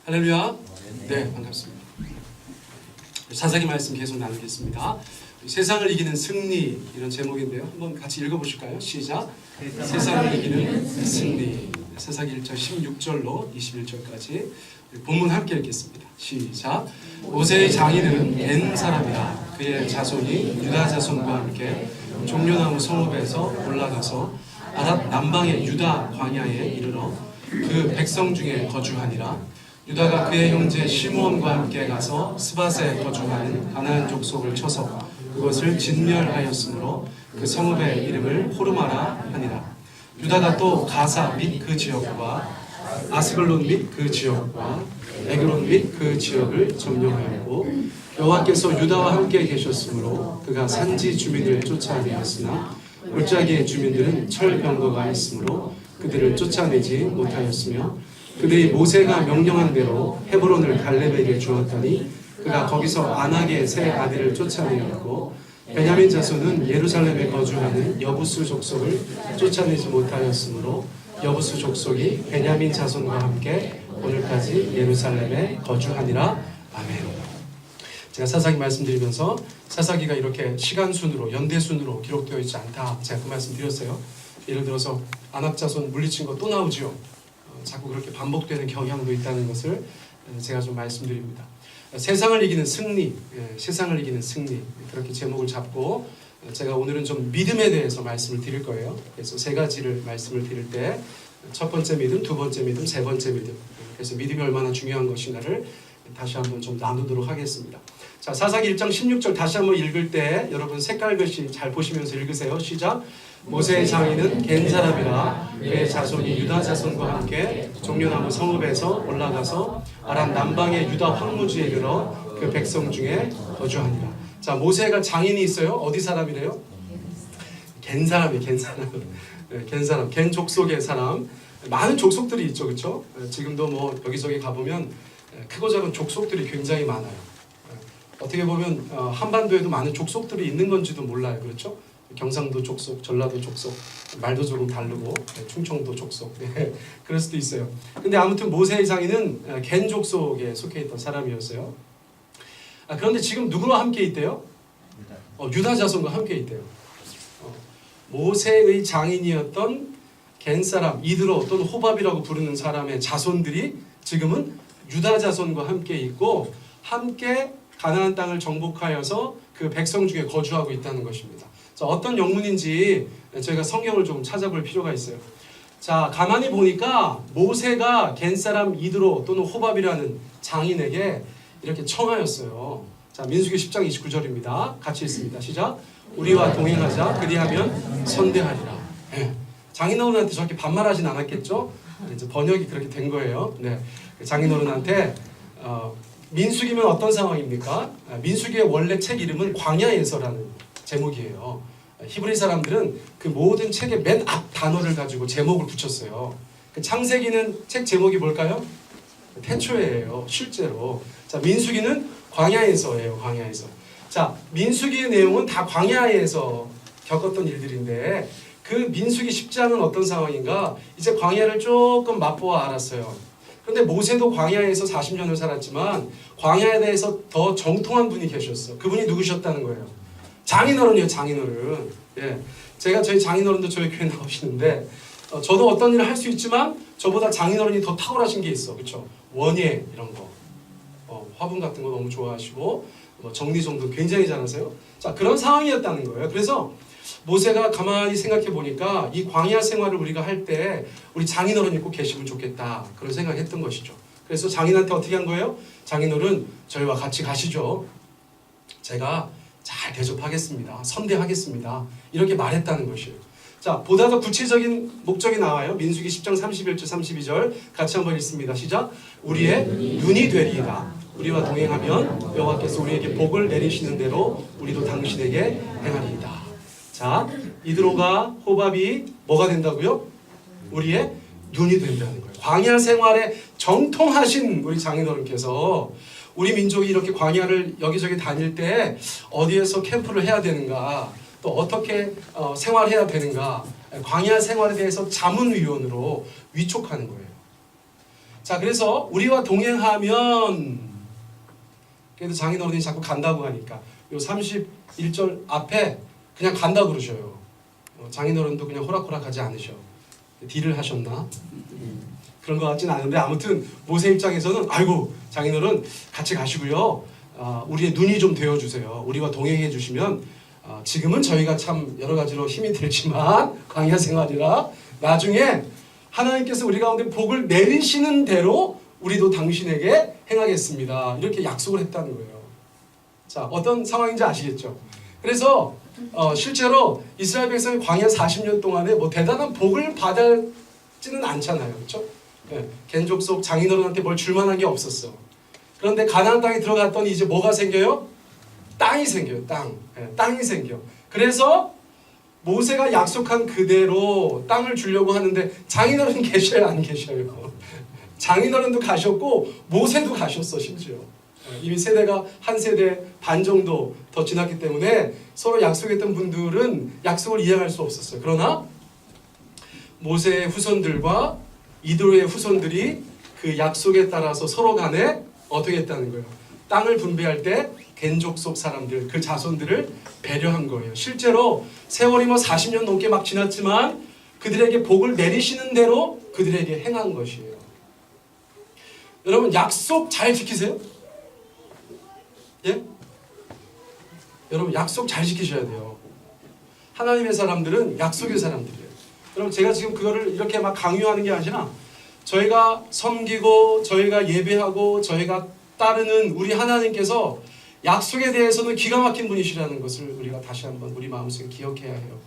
할렐루야. 네, 반갑습니다. 사사기 말씀 계속 나누겠습니다. 세상을 이기는 승리, 이런 제목인데요. 한번 같이 읽어보실까요? 시작. 세상을 이기는 승리. 사사기 1장 16절로 21절까지 본문 함께 읽겠습니다. 시작. 모세의 장인은 벤 사람이라 그의 자손이 유다 자손과 함께 종려나무 성읍에서 올라가서 아랏 남방의 유다 광야에 이르러 그 백성 중에 거주하니라. 유다가 그의 형제 시므온과 함께 가서 스밧에 거주하는 가나안 족속을 쳐서 그것을 진멸하였으므로 그 성읍의 이름을 호르마라 하니라. 유다가 또 가사 및 그 지역과 아스글론 및 그 지역과 에그론 및 그 지역을 점령하였고 여호와께서 유다와 함께 계셨으므로 그가 산지 주민을 쫓아내었으나 골짜기의 주민들은 철병거가 있으므로 그들을 쫓아내지 못하였으며 그들이 모세가 명령한 대로 헤브론을 갈렙에게 주었더니 그가 거기서 안악의 세 아들을 쫓아내었고 베냐민 자손은 예루살렘에 거주하는 여부수 족속을 쫓아내지 못하였으므로 여부수 족속이 베냐민 자손과 함께 오늘까지 예루살렘에 거주하니라. 아멘. 제가 사사기 말씀드리면서 사사기가 이렇게 시간순으로 연대순으로 기록되어 있지 않다, 제가 그 말씀 드렸어요. 예를 들어서 안악 자손 물리친 거 또 나오죠. 자꾸 그렇게 반복되는 경향도 있다는 것을 제가 좀 말씀드립니다. 세상을 이기는 승리, 세상을 이기는 승리, 그렇게 제목을 잡고 제가 오늘은 좀 믿음에 대해서 말씀을 드릴 거예요. 그래서 세 가지를 말씀을 드릴 때 첫 번째 믿음, 두 번째 믿음, 세 번째 믿음, 그래서 믿음이 얼마나 중요한 것인가를 다시 한번 좀 나누도록 하겠습니다. 자, 사사기 1장 16절 다시 한번 읽을 때 여러분 색깔 글씨 잘 보시면서 읽으세요. 시작. 모세의 장인은 겐 사람이라 그의 자손이 유다 자손과 함께 종려나무 성읍에서 올라가서 아람 남방의 유다 황무지에 이르러 그 백성 중에 거주하니라. 자, 모세가 장인이 있어요. 어디 사람이래요? 겐 사람이에요. 겐 사람. 네, 겐 사람. 겐 족속의 사람. 많은 족속들이 있죠, 그렇죠? 지금도 뭐 여기저기 가보면 크고 작은 족속들이 굉장히 많아요. 어떻게 보면 한반도에도 많은 족속들이 있는 건지도 몰라요, 그렇죠? 경상도 족속, 전라도 족속, 말도 조금 다르고 충청도 족속, 그럴 수도 있어요. 근데 아무튼 모세의 장인은 겐 족속에 속해 있던 사람이었어요. 그런데 지금 누구와 함께 있대요? 유다 자손과 함께 있대요. 모세의 장인이었던 겐 사람, 이드로 또는 호밥이라고 부르는 사람의 자손들이 지금은 유다 자손과 함께 있고 함께 가나안 땅을 정복하여서 그 백성 중에 거주하고 있다는 것입니다. 자, 어떤 영문인지 저희가 성경을 좀 찾아볼 필요가 있어요. 자, 가만히 보니까 모세가 겐 사람 이드로 또는 호밥이라는 장인에게 이렇게 청하였어요. 자, 민수기 10장 29절입니다. 같이 읽습니다. 시작. 우리와 동행하자. 그리하면 선대하리라. 네. 장인어른한테 저렇게 반말하진 않았겠죠? 이제 번역이 그렇게 된 거예요. 네. 장인어른한테 민수기면 어떤 상황입니까? 민수기의 원래 책 이름은 광야에서라는 제목이에요. 히브리 사람들은 그 모든 책의 맨 앞 단어를 가지고 제목을 붙였어요. 그 창세기는 책 제목이 뭘까요? 태초에예요. 실제로. 자, 민수기는 광야에서예요. 광야에서. 자, 민수기의 내용은 다 광야에서 겪었던 일들인데 그 민수기 10장은 어떤 상황인가? 이제 광야를 조금 맛보아 알았어요. 그런데 모세도 광야에서 40년을 살았지만 광야에 대해서 더 정통한 분이 계셨어. 그분이 누구셨다는 거예요? 장인어른이에요. 장인어른. 예, 제가 저희 장인어른도 저희 교회 나오시는데 저도 어떤 일을 할 수 있지만 저보다 장인어른이 더 탁월하신 게 있어. 그렇죠? 원예 이런 거, 화분 같은 거 너무 좋아하시고 정리정돈 굉장히 잘하세요. 자, 그런 상황이었다는 거예요. 그래서 모세가 가만히 생각해 보니까 이 광야 생활을 우리가 할 때 우리 장인어른이 꼭 계시면 좋겠다, 그런 생각했던 것이죠. 그래서 장인한테 어떻게 한 거예요? 장인어른, 저희와 같이 가시죠. 제가 잘 대접하겠습니다. 선대하겠습니다. 이렇게 말했다는 것이에요. 자, 보다 더 구체적인 목적이 나와요. 민수기 10장 31절 32절 같이 한번 읽습니다. 시작. 우리의 눈이 되리이다. 우리와 동행하면 여호와께서 우리에게 복을 내리시는 대로 우리도 당신에게 행하리이다. 자, 이드로가 호밥이 뭐가 된다고요? 우리의 눈이 된다는 거예요. 광야 생활에 정통하신 우리 장인어른께서 우리 민족이 이렇게 광야를 여기저기 다닐 때 어디에서 캠프를 해야 되는가, 또 어떻게 생활해야 되는가, 광야 생활에 대해서 자문위원으로 위촉하는 거예요. 자, 그래서 우리와 동행하면, 그래도 장인어른이 자꾸 간다고 하니까 요 31절 앞에 그냥 간다고 그러셔요. 장인어른도 그냥 호락호락하지 않으셔. 딜을 하셨나? 그런 것 같진 않은데, 아무튼 모세 입장에서는 아이고 장인어른 같이 가시고요, 우리의 눈이 좀 되어주세요. 우리와 동행해 주시면 지금은 저희가 참 여러 가지로 힘이 들지만 광야 생활이라 나중에 하나님께서 우리 가운데 복을 내리시는 대로 우리도 당신에게 행하겠습니다. 이렇게 약속을 했다는 거예요. 자, 어떤 상황인지 아시겠죠? 그래서 실제로 이스라엘 백성이 광야 40년 동안에 뭐 대단한 복을 받지는 않잖아요. 그렇죠? 네, 겐족속 장인어른한테 뭘 줄만한 게 없었어. 그런데 가나안 땅에 들어갔더니 이제 뭐가 생겨요? 땅이 생겨요. 땅이 생겨. 그래서 모세가 약속한 그대로 땅을 주려고 하는데 장인어른 계셔요, 안 계셔요? 장인어른도 가셨고 모세도 가셨어. 심지어 이미 세대가 한 세대 반 정도 더 지났기 때문에 서로 약속했던 분들은 약속을 이행할 수 없었어요. 그러나 모세의 후손들과 이도의 후손들이 그 약속에 따라서 서로 간에 어떻게 했다는 거예요? 땅을 분배할 때 겐족속 사람들, 그 자손들을 배려한 거예요. 실제로 세월이 뭐 40년 넘게 막 지났지만 그들에게 복을 내리시는 대로 그들에게 행한 것이에요. 여러분, 약속 잘 지키세요? 예? 여러분, 약속 잘 지키셔야 돼요. 하나님의 사람들은 약속의 사람들이에요. 여러분, 제가 지금 그거를 이렇게 막 강요하는 게 아니라 저희가 섬기고 저희가 예배하고 저희가 따르는 우리 하나님께서 약속에 대해서는 기가 막힌 분이시라는 것을 우리가 다시 한번 우리 마음속에 기억해야 해요.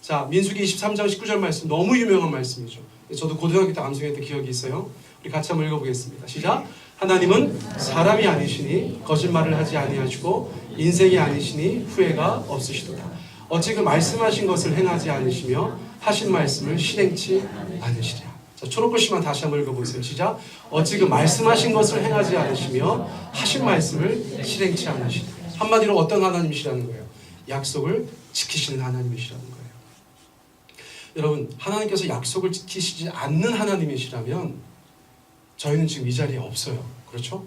자, 민수기 23장 19절 말씀, 너무 유명한 말씀이죠. 저도 고등학교 때 암송했던 기억이 있어요. 우리 같이 한번 읽어보겠습니다. 시작. 하나님은 사람이 아니시니 거짓말을 하지 아니하시고 인생이 아니시니 후회가 없으시도다. 어찌 그 말씀하신 것을 행하지 않으시며 하신 말씀을 실행치 않으시랴. 자, 초록글씨만 다시 한번 읽어보세요. 시작. 어찌 그 말씀하신 것을 행하지 않으시며 하신 말씀을 실행치 않으시랴. 한마디로 어떤 하나님이시라는 거예요? 약속을 지키시는 하나님이시라는 거예요. 여러분, 하나님께서 약속을 지키시지 않는 하나님이시라면 저희는 지금 이 자리에 없어요. 그렇죠?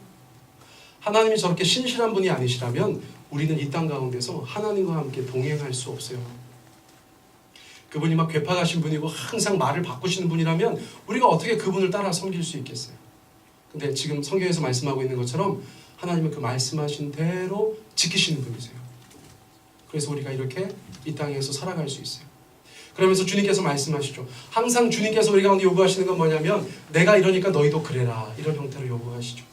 하나님이 저렇게 신실한 분이 아니시라면 우리는 이 땅 가운데서 하나님과 함께 동행할 수 없어요. 그분이 막 괴팍하신 분이고 항상 말을 바꾸시는 분이라면 우리가 어떻게 그분을 따라 섬길 수 있겠어요? 근데 지금 성경에서 말씀하고 있는 것처럼 하나님은 그 말씀하신 대로 지키시는 분이세요. 그래서 우리가 이렇게 이 땅에서 살아갈 수 있어요. 그러면서 주님께서 말씀하시죠. 항상 주님께서 우리 가운데 요구하시는 건 뭐냐면 내가 이러니까 너희도 그래라, 이런 형태로 요구하시죠.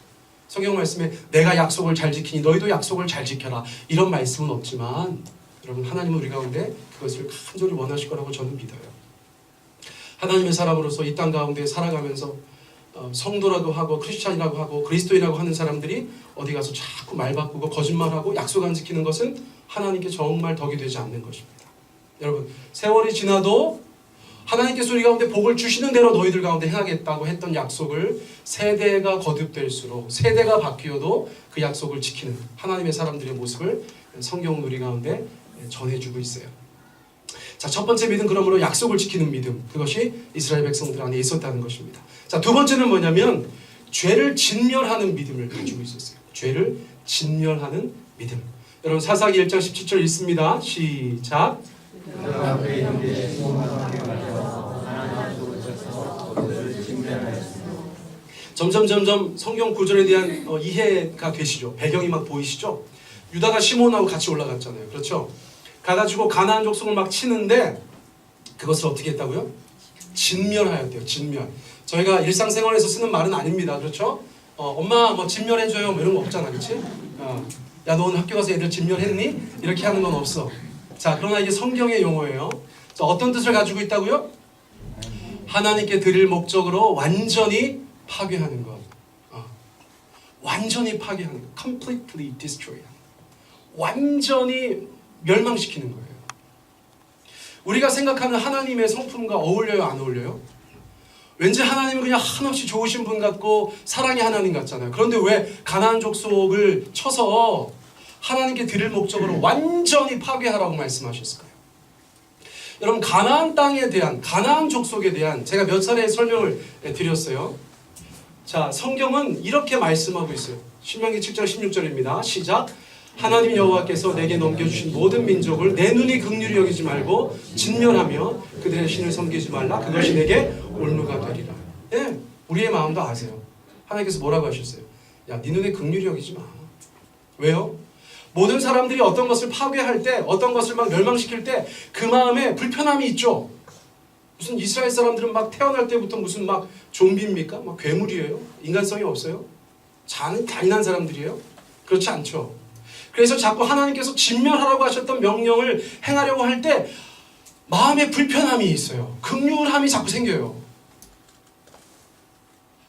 성경 말씀에 내가 약속을 잘 지키니 너희도 약속을 잘 지켜라, 이런 말씀은 없지만 여러분, 하나님은 우리 가운데 그것을 간절히 원하실 거라고 저는 믿어요. 하나님의 사람으로서 이 땅 가운데 살아가면서 성도라고 하고 크리스찬이라고 하고 그리스도인이라고 하는 사람들이 어디 가서 자꾸 말 바꾸고 거짓말하고 약속 안 지키는 것은 하나님께 정말 덕이 되지 않는 것입니다. 여러분, 세월이 지나도 하나님께서 우리 가운데 복을 주시는 대로 너희들 가운데 행하겠다고 했던 약속을 세대가 거듭될수록 세대가 바뀌어도 그 약속을 지키는 하나님의 사람들의 모습을 성경은 우리 가운데 전해주고 있어요. 자, 첫 번째 믿음, 그러므로 약속을 지키는 믿음, 그것이 이스라엘 백성들 안에 있었다는 것입니다. 자, 두 번째는 뭐냐면 죄를 진멸하는 믿음을 가지고 있었어요. 죄를 진멸하는 믿음. 여러분, 사사기 1장 17절 읽습니다. 시작. 점점 성경 구절에 대한 이해가 되시죠? 배경이 막 보이시죠? 유다가 시몬하고 같이 올라갔잖아요. 그렇죠? 가가지고 가나안 족속을 막 치는데 그것을 어떻게 했다고요? 진멸하였대요. 진멸. 저희가 일상생활에서 쓰는 말은 아닙니다. 그렇죠? 엄마 뭐 진멸해줘요, 뭐 이런 거 없잖아. 그렇지? 야, 너 오늘 학교 가서 애들 진멸했니? 이렇게 하는 건 없어. 자, 그러나 이게 성경의 용어예요. 자, 어떤 뜻을 가지고 있다고요? 하나님께 드릴 목적으로 완전히 파괴하는 것. 완전히 파괴하는 것. completely destroy. 완전히 멸망시키는 거예요. 우리가 생각하는 하나님의 성품과 어울려요, 안 어울려요? 왠지 하나님은 그냥 한없이 좋으신 분 같고 사랑의 하나님 같잖아요. 그런데 왜 가나안 족속을 쳐서 하나님께 드릴 목적으로 완전히 파괴하라고 말씀하셨을까요? 여러분, 가나안 땅에 대한, 가나안 족속에 대한 제가 몇 차례 설명을 드렸어요. 자, 성경은 이렇게 말씀하고 있어요. 신명기 7장 16절입니다. 시작. 하나님 여호와께서 내게 넘겨주신 모든 민족을 내 눈이 긍휼히 여기지 말고 진멸하며 그들의 신을 섬기지 말라. 그것이 내게 올무가 되리라. 예, 우리의 마음도 아세요. 하나님께서 뭐라고 하셨어요? 야, 네 눈에 긍휼히 여기지 마. 왜요? 모든 사람들이 어떤 것을 파괴할 때, 어떤 것을 막 멸망시킬 때 그 마음에 불편함이 있죠. 무슨 이스라엘 사람들은 막 태어날 때부터 무슨 막 좀비입니까? 막 괴물이에요? 인간성이 없어요? 잔인한 사람들이에요? 그렇지 않죠. 그래서 자꾸 하나님께서 진멸하라고 하셨던 명령을 행하려고 할 때 마음에 불편함이 있어요. 긍휼함이 자꾸 생겨요.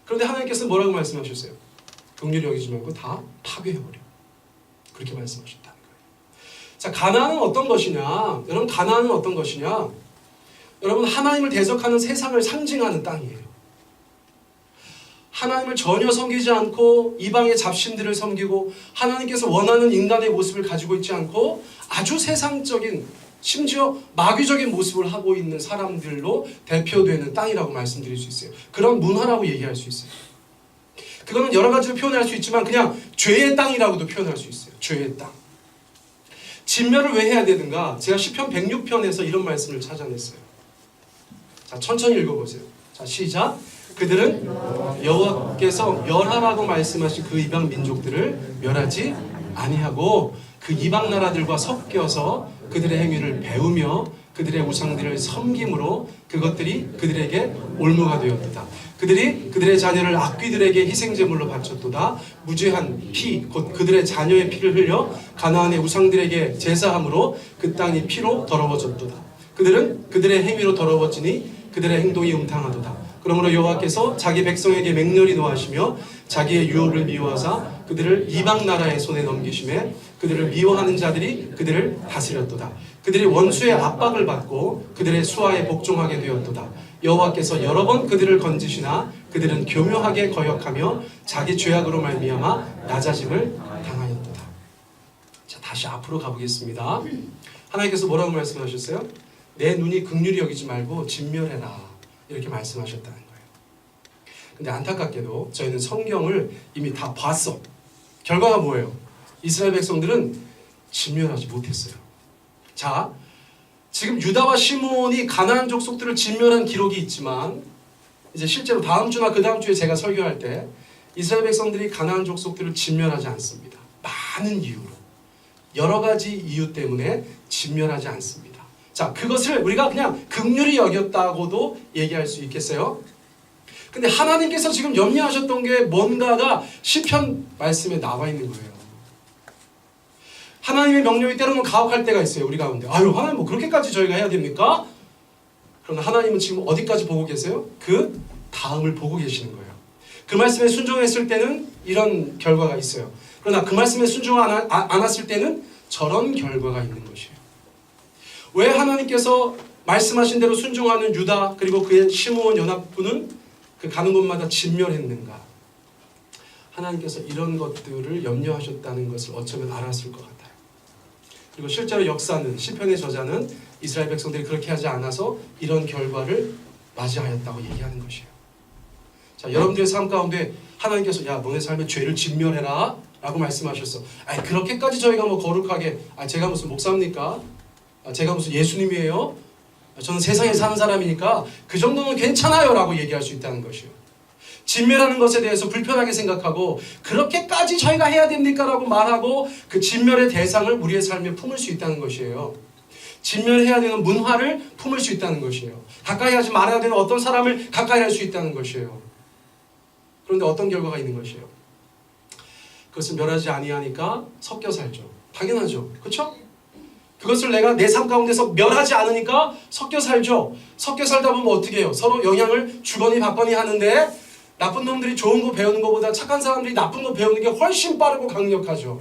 그런데 하나님께서는 뭐라고 말씀하셨어요? 긍휼히 여기지 말고 다 파괴해버려. 그렇게 말씀하셨다는 거예요. 자, 가나안은 어떤 것이냐? 여러분, 가나안은 어떤 것이냐? 여러분, 하나님을 대적하는 세상을 상징하는 땅이에요. 하나님을 전혀 섬기지 않고 이방의 잡신들을 섬기고 하나님께서 원하는 인간의 모습을 가지고 있지 않고 아주 세상적인, 심지어 마귀적인 모습을 하고 있는 사람들로 대표되는 땅이라고 말씀드릴 수 있어요. 그런 문화라고 얘기할 수 있어요. 그거는 여러 가지로 표현할 수 있지만 그냥 죄의 땅이라고도 표현할 수 있어요. 죄의 땅. 진멸을 왜 해야 되는가? 제가 시편 106편에서 이런 말씀을 찾아냈어요. 자, 천천히 읽어보세요. 자, 시작. 그들은 여호와께서 멸하라고 말씀하신 그 이방 민족들을 멸하지 아니하고 그 이방 나라들과 섞여서 그들의 행위를 배우며 그들의 우상들을 섬김으로 그것들이 그들에게 올무가 되었도다. 그들이 그들의 자녀를 악귀들에게 희생제물로 바쳤도다. 무죄한 피, 곧 그들의 자녀의 피를 흘려 가나안의 우상들에게 제사함으로 그 땅이 피로 더러워졌도다. 그들은 그들의 행위로 더러워지니 그들의 행동이 음탕하도다. 그러므로 여호와께서 자기 백성에게 맹렬히 노하시며 자기의 유업을 미워하사 그들을 이방 나라의 손에 넘기심에 그들을 미워하는 자들이 그들을 다스렸도다. 그들이 원수의 압박을 받고 그들의 수하에 복종하게 되었도다. 여호와께서 여러 번 그들을 건지시나 그들은 교묘하게 거역하며 자기 죄악으로 말미암아 낮아짐을 당하였도다. 자, 다시 앞으로 가보겠습니다. 하나님께서 뭐라고 말씀하셨어요? 내 눈이 긍휼히 여기지 말고 진멸해라. 이렇게 말씀하셨다는 거예요. 근데 안타깝게도 저희는 성경을 이미 다 봤어. 결과가 뭐예요? 이스라엘 백성들은 진멸하지 못했어요. 자, 지금 유다와 시므온이 가나안 족속들을 진멸한 기록이 있지만 이제 실제로 다음 주나 그 다음 주에 제가 설교할 때 이스라엘 백성들이 가나안 족속들을 진멸하지 않습니다. 많은 이유로, 여러 가지 이유 때문에 진멸하지 않습니다. 자, 그것을 우리가 그냥 긍휼히 여겼다고도 얘기할 수 있겠어요? 근데 하나님께서 지금 염려하셨던 게 뭔가가 시편 말씀에 나와 있는 거예요. 하나님의 명령이 때로는 가혹할 때가 있어요, 우리 가운데. 아유, 하나님 뭐 그렇게까지 저희가 해야 됩니까? 그러나 하나님은 지금 어디까지 보고 계세요? 그 다음을 보고 계시는 거예요. 그 말씀에 순종했을 때는 이런 결과가 있어요. 그러나 그 말씀에 순종 않았을 때는 저런 결과가 있는 것이에요. 왜 하나님께서 말씀하신 대로 순종하는 유다 그리고 그의 시므온 연합군은 그 가는 곳마다 진멸했는가? 하나님께서 이런 것들을 염려하셨다는 것을 어쩌면 알았을 것 같아요. 그리고 실제로 역사는, 시편의 저자는 이스라엘 백성들이 그렇게 하지 않아서 이런 결과를 맞이하였다고 얘기하는 것이에요. 자, 여러분들의 삶 가운데 하나님께서 야, 너네 삶의 죄를 진멸해라 라고 말씀하셨어. 아니, 그렇게까지 저희가 뭐 거룩하게, 제가 무슨 목사입니까? 제가 무슨 예수님이에요? 저는 세상에 사는 사람이니까 그 정도는 괜찮아요 라고 얘기할 수 있다는 것이에요. 진멸하는 것에 대해서 불편하게 생각하고 그렇게까지 저희가 해야 됩니까? 라고 말하고 그 진멸의 대상을 우리의 삶에 품을 수 있다는 것이에요. 진멸해야 되는 문화를 품을 수 있다는 것이에요. 가까이 하지 말아야 되는 어떤 사람을 가까이 할 수 있다는 것이에요. 그런데 어떤 결과가 있는 것이에요? 그것을 멸하지 아니하니까 섞여 살죠. 당연하죠. 그렇죠? 그것을 내가 내 삶 가운데서 멸하지 않으니까 섞여 살죠. 섞여 살다 보면 어떻게 해요? 서로 영향을 주거니 받거니 하는데 나쁜 놈들이 좋은 거 배우는 것보다 착한 사람들이 나쁜 거 배우는 게 훨씬 빠르고 강력하죠.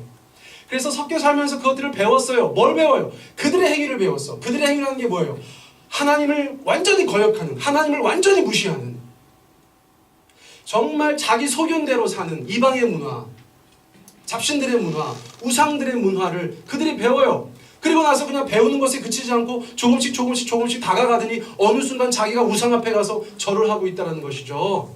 그래서 섞여 살면서 그것들을 배웠어요. 뭘 배워요? 그들의 행위를 배웠어. 그들의 행위라는 게 뭐예요? 하나님을 완전히 거역하는, 하나님을 완전히 무시하는, 정말 자기 소견대로 사는 이방의 문화, 잡신들의 문화, 우상들의 문화를 그들이 배워요. 그리고 나서 그냥 배우는 것에 그치지 않고 조금씩 다가가더니 어느 순간 자기가 우상 앞에 가서 절을 하고 있다는 것이죠.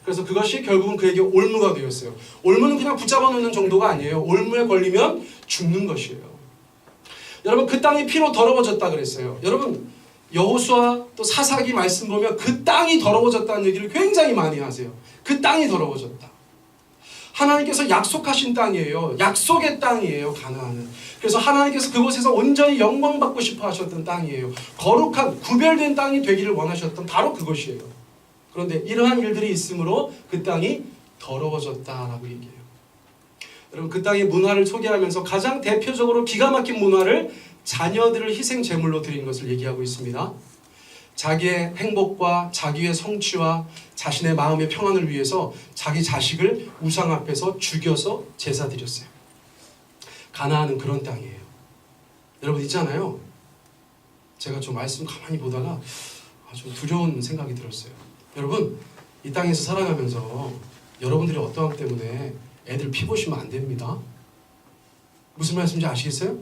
그래서 그것이 결국은 그에게 올무가 되었어요. 올무는 그냥 붙잡아 놓는 정도가 아니에요. 올무에 걸리면 죽는 것이에요. 여러분 그 땅이 피로 더러워졌다 그랬어요. 여러분 여호수아 또 사사기 말씀 보면 그 땅이 더러워졌다는 얘기를 굉장히 많이 하세요. 그 땅이 더러워졌다. 하나님께서 약속하신 땅이에요. 약속의 땅이에요. 가나안은. 그래서 하나님께서 그곳에서 온전히 영광받고 싶어 하셨던 땅이에요. 거룩한 구별된 땅이 되기를 원하셨던 바로 그것이에요. 그런데 이러한 일들이 있으므로 그 땅이 더러워졌다라고 얘기해요. 여러분 그 땅의 문화를 소개하면서 가장 대표적으로 기가 막힌 문화를 자녀들을 희생 제물로 드린 것을 얘기하고 있습니다. 자기의 행복과 자기의 성취와 자신의 마음의 평안을 위해서 자기 자식을 우상 앞에서 죽여서 제사 드렸어요. 가나안은 그런 땅이에요. 여러분 있잖아요. 제가 좀 말씀 가만히 보다가 좀 두려운 생각이 들었어요. 여러분 이 땅에서 살아가면서 여러분들이 어떠함 때문에 애들 피 보시면 안 됩니다. 무슨 말씀인지 아시겠어요?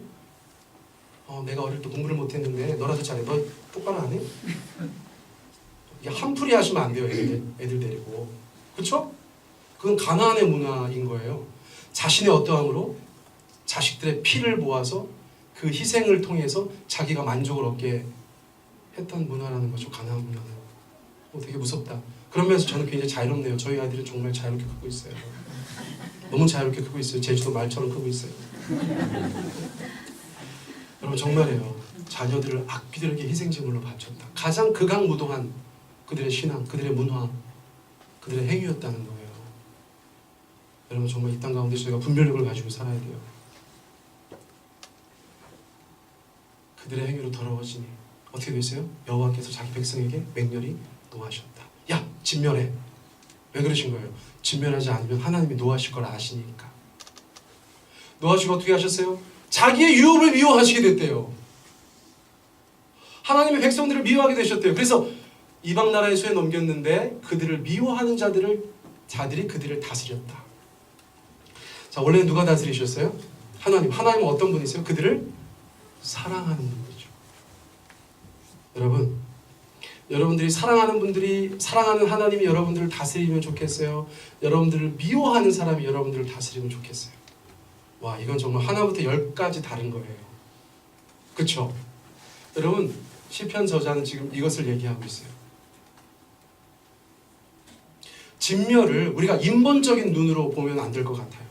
내가 어릴 때 공부를 못했는데 너라도 잘해. 너 똑바로 안 해? 한풀이 하시면 안 돼요. 애들 데리고. 그렇죠? 그건 가나안의 문화인 거예요. 자신의 어떠함으로 자식들의 피를 모아서 그 희생을 통해서 자기가 만족을 얻게 했던 문화라는 거죠. 가나안 문화는. 되게 무섭다. 그런 면에서 저는 굉장히 자유롭네요. 저희 아이들은 정말 자유롭게 크고 있어요. 너무 자유롭게 크고 있어요. 제주도 말처럼 크고 있어요. 여러분 정말이에요. 자녀들을 악귀들에게 희생제물로 바쳤다. 가장 극악무도한 그들의 신앙, 그들의 문화, 그들의 행위였다는 거예요. 여러분 정말 이 땅 가운데 저희가 분별력을 가지고 살아야 돼요. 그들의 행위로 더러워지니 어떻게 됐어요? 여호와께서 자기 백성에게 맹렬히 노하셨다. 야, 진멸해. 왜 그러신 거예요? 진멸하지 않으면 하나님이 노하실 걸 아시니까. 노하시고 어떻게 하셨어요? 자기의 유업을 미워하시게 됐대요. 하나님의 백성들을 미워하게 되셨대요. 그래서 이방 나라의 손에 넘겼는데 그들을 미워하는 자들이 그들을 다스렸다. 자, 원래는 누가 다스리셨어요? 하나님. 하나님은 어떤 분이세요? 그들을 사랑하는 분이죠. 여러분들이 사랑하는 하나님이 여러분들을 다스리면 좋겠어요? 여러분들을 미워하는 사람이 여러분들을 다스리면 좋겠어요? 와, 이건 정말 하나부터 10까지 다른 거예요. 그렇죠? 여러분 시편 저자는 지금 이것을 얘기하고 있어요. 진멸을 우리가 인본적인 눈으로 보면 안 될 것 같아요.